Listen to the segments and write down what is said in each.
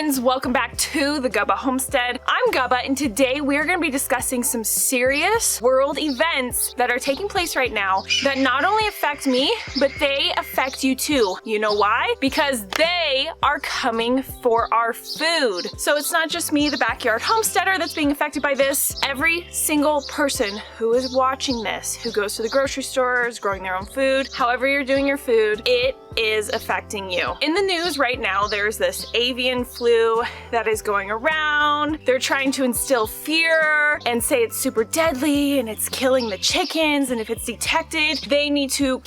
friends, welcome back to the Gubba Homestead. I'm Gubba, and today we're going to be discussing some serious world events that are taking place right now that not only affect me, but they affect you too. You know why? Because they are coming for our food. So it's not just me, the backyard homesteader, that's being affected by this. Every single person who is watching this, who goes to the grocery store, is growing their own food, however you're doing your food, it is affecting you. In the news right now, there's this avian flu that is going around. They're trying to instill fear and say it's super deadly and it's killing the chickens, and if it's detected, they need to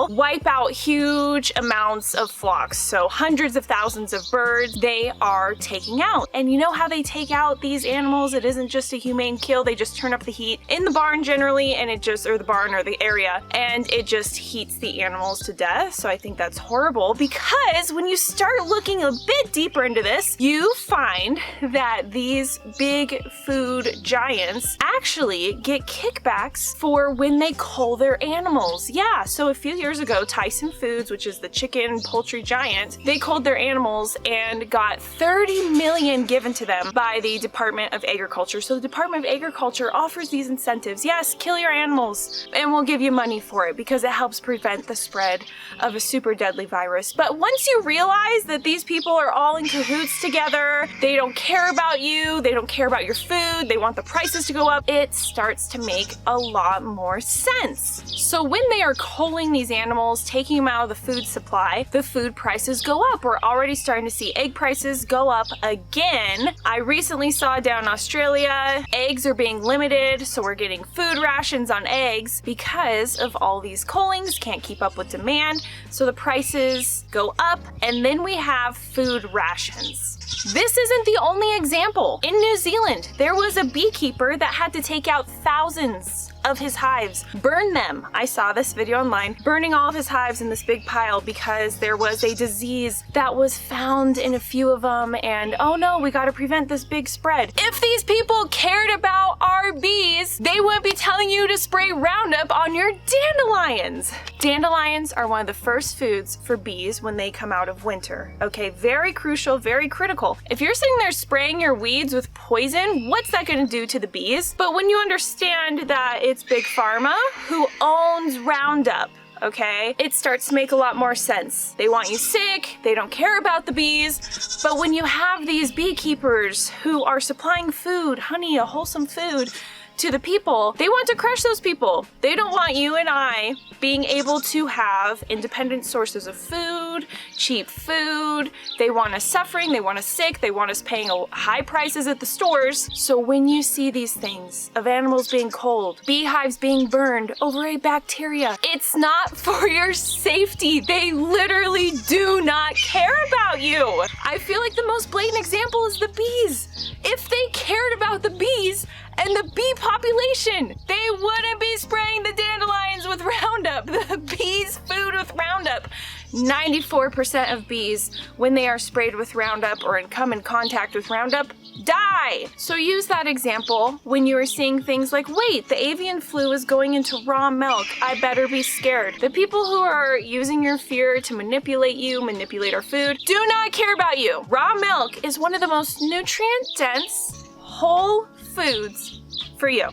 wipe out huge amounts of flocks. So hundreds of thousands of birds they are taking out. And you know how they take out these animals? It isn't just a humane kill. They just turn up the heat in the barn generally, and or the barn or the area, and it just heats the animals to death. So I think that's horrible, because when you start looking a bit deeper into this, you find that these big food giants actually get kickbacks for when they cull their animals. Yeah, so a few years ago, Tyson Foods, which is the chicken and poultry giant, they culled their animals and got $30 million given to them by the Department of Agriculture. So the Department of Agriculture offers these incentives. Yes, kill your animals and we'll give you money for it because it helps prevent the spread of a super deadly virus. But once you realize that these people are all in cahoots together, they don't care about you, they don't care about your food, they want the prices to go up, it starts to make a lot more sense. So when they are culling these animals, taking them out of the food supply, the food prices go up. We're already starting to see egg prices go up again. I recently saw down in Australia, eggs are being limited, so we're getting food rations on eggs because of all these cullings, can't keep up with demand, so the prices go up, and then we have food rations. This isn't the only example. In New Zealand, there was a beekeeper that had to take out thousands of his hives, burn them. I saw this video online, burning all of his hives in this big pile because there was a disease that was found in a few of them, and oh no, we gotta prevent this big spread. If these people cared about our bees, they wouldn't be telling you to spray Roundup on your dandelions. Dandelions are one of the first foods for bees when they come out of winter. Okay, very crucial, very critical. If you're sitting there spraying your weeds with poison, what's that gonna do to the bees? But when you understand that it's Big Pharma who owns Roundup, okay, it starts to make a lot more sense. They want you sick, they don't care about the bees, but when you have these beekeepers who are supplying food, honey, a wholesome food, to the people, they want to crush those people. They don't want you and I being able to have independent sources of food, cheap food. They want us suffering, they want us sick, they want us paying high prices at the stores. So when you see these things of animals being culled, beehives being burned over a bacteria, it's not for your safety. They literally do not care about you. I feel like the most blatant example is the bees. If they cared about the bees and the bee population, they wouldn't be spraying the dandelions with Roundup, the bees' food with Roundup. 94% of bees, when they are sprayed with Roundup or come in contact with Roundup, die. So use that example when you are seeing things like, wait, the avian flu is going into raw milk, I better be scared. The people who are using your fear to manipulate you, manipulate our food, do not care about you. Raw milk is one of the most nutrient-dense whole foods for you.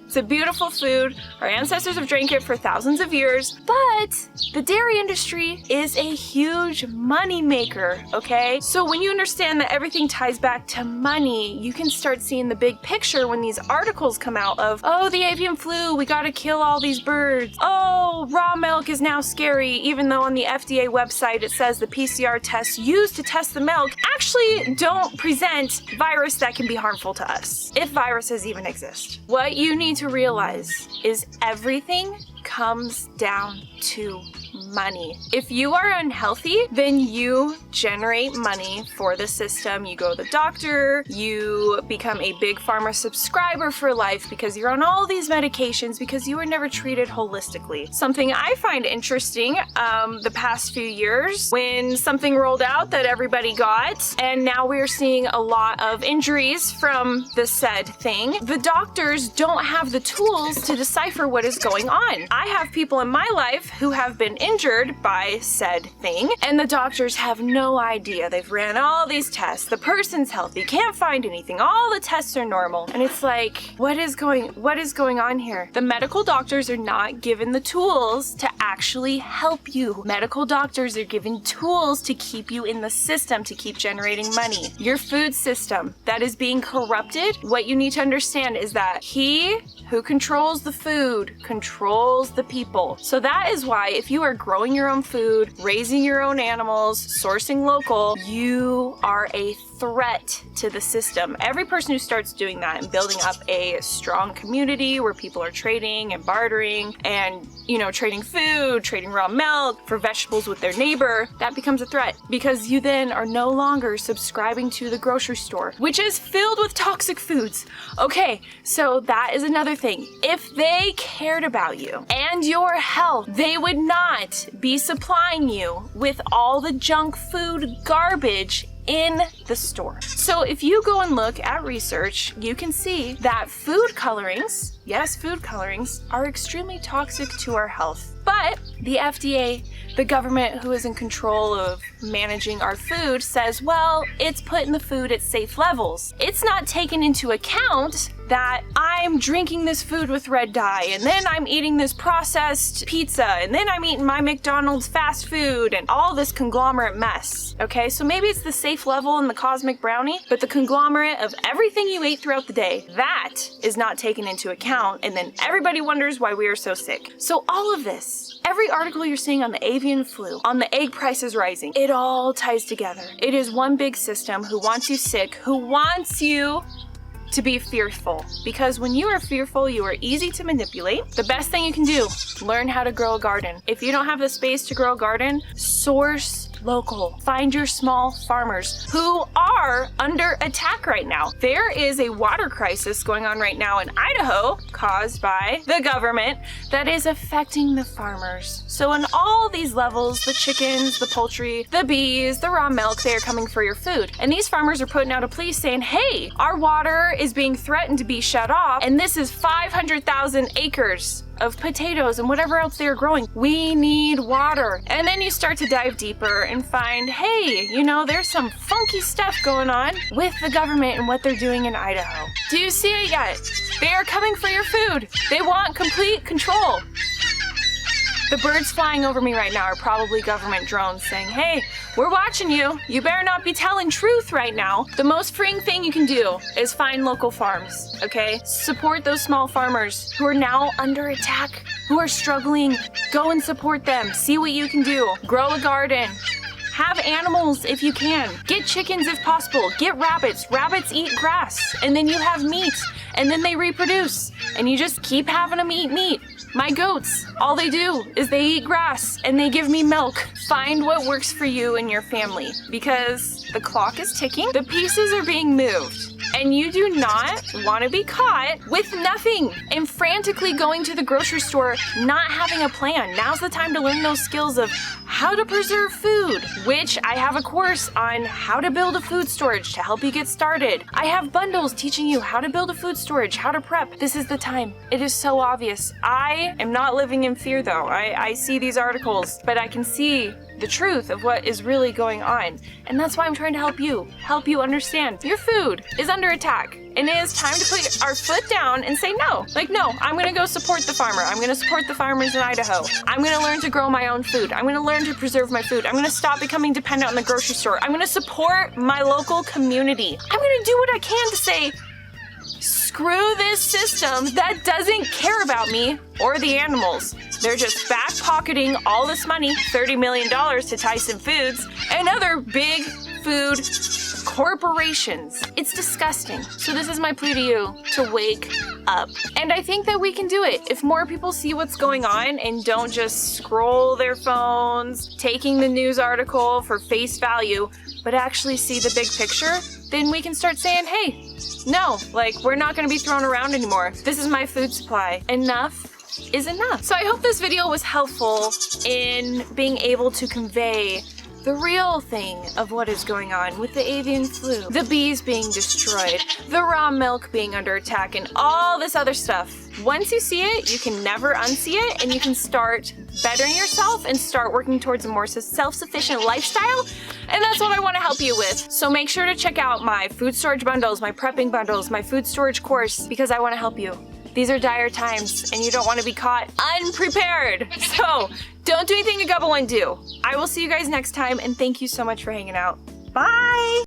It's a beautiful food. Our ancestors have drank it for thousands of years, but the dairy industry is a huge money maker, okay? So when you understand that everything ties back to money, you can start seeing the big picture when these articles come out of, oh, the avian flu, we gotta kill all these birds. Oh, raw milk is now scary, even though on the FDA website it says the PCR tests used to test the milk actually don't present virus that can be harmful to us, if viruses even exist. What you need to realize is everything comes down to money. If you are unhealthy, then you generate money for the system. You go to the doctor, you become a Big Pharma subscriber for life because you're on all these medications because you were never treated holistically. Something I find interesting the past few years, when something rolled out that everybody got, and now we're seeing a lot of injuries from the said thing, the doctors don't have the tools to decipher what is going on. I have people in my life who have been injured injured by said thing, and the doctors have no idea. They've ran all these tests. The person's healthy, can't find anything. All the tests are normal. And it's like, what is going on here? The medical doctors are not given the tools to actually help you. Medical doctors are given tools to keep you in the system, to keep generating money. Your food system that is being corrupted, what you need to understand is that he who controls the food controls the people. So that is why if you are growing your own food, raising your own animals, sourcing local, you are a threat to the system. Every person who starts doing that and building up a strong community where people are trading and bartering and, trading food, trading raw milk for vegetables with their neighbor, that becomes a threat because you then are no longer subscribing to the grocery store, which is filled with toxic foods. Okay, so that is another thing. If they cared about you and your health, they would not be supplying you with all the junk food garbage in the store. So if you go and look at research, you can see that food colorings, yes, food colorings, are extremely toxic to our health. But the FDA, the government who is in control of managing our food, says, well, it's put in the food at safe levels. It's not taken into account that I'm drinking this food with red dye, and then I'm eating this processed pizza, and then I'm eating my McDonald's fast food, and all this conglomerate mess. Okay, so maybe it's the safe level in the cosmic brownie, but the conglomerate of everything you ate throughout the day, that is not taken into account, and then everybody wonders why we are so sick. So all of this, every article you're seeing on the avian flu, on the egg prices rising, it all ties together. It is one big system who wants you sick, who wants you to be fearful, because when you are fearful, you are easy to manipulate. The best thing you can do, learn how to grow a garden. If you don't have the space to grow a garden, source local. Find your small farmers who are under attack right now. There is a water crisis going on right now in Idaho caused by the government that is affecting the farmers. So on all these levels, the chickens, the poultry, the bees, the raw milk, they are coming for your food. And these farmers are putting out a plea saying, hey, our water is being threatened to be shut off, and this is 500,000 acres of potatoes and whatever else they're growing. We need water. And then you start to dive deeper and find, hey, there's some funky stuff going on with the government and what they're doing in Idaho. Do you see it yet? They are coming for your food. They want complete control. The birds flying over me right now are probably government drones saying, hey, we're watching you. You better not be telling truth right now. The most freeing thing you can do is find local farms, okay? Support those small farmers who are now under attack, who are struggling. Go and support them. See what you can do. Grow a garden. Have animals if you can. Get chickens if possible. Get rabbits. Rabbits eat grass. And then you have meat. And then they reproduce. And you just keep having them eat meat. My goats, all they do is they eat grass and they give me milk. Find what works for you and your family, because the clock is ticking. The pieces are being moved. And you do not want to be caught with nothing and frantically going to the grocery store, not having a plan. Now's the time to learn those skills of how to preserve food, which I have a course on how to build a food storage to help you get started. I have bundles teaching you how to build a food storage, how to prep. This is the time. It is so obvious. I am not living in fear though. I see these articles, but I can see the truth of what is really going on. And that's why I'm trying to help you understand. Your food is under attack. And it is time to put our foot down and say no. No, I'm gonna go support the farmer. I'm gonna support the farmers in Idaho. I'm gonna learn to grow my own food. I'm gonna learn to preserve my food. I'm gonna stop becoming dependent on the grocery store. I'm gonna support my local community. I'm gonna do what I can to say, screw this system that doesn't care about me or the animals. They're just back pocketing all this money, $30 million to Tyson Foods and other big food corporations. It's disgusting. So this is my plea to you to wake up. And I think that we can do it. If more people see what's going on and don't just scroll their phones, taking the news article for face value, but actually see the big picture, then we can start saying, hey, no, we're not going to be thrown around anymore. This is my food supply. Enough is enough. So I hope this video was helpful in being able to convey the real thing of what is going on with the avian flu, the bees being destroyed, the raw milk being under attack, and all this other stuff. Once you see it, you can never unsee it, and you can start bettering yourself and start working towards a more self-sufficient lifestyle. And that's what I want to help you with. So make sure to check out my food storage bundles, my prepping bundles, my food storage course, because I want to help you. These are dire times, and you don't want to be caught unprepared. So don't do anything the Gubba wouldn't do. I will see you guys next time, and thank you so much for hanging out. Bye!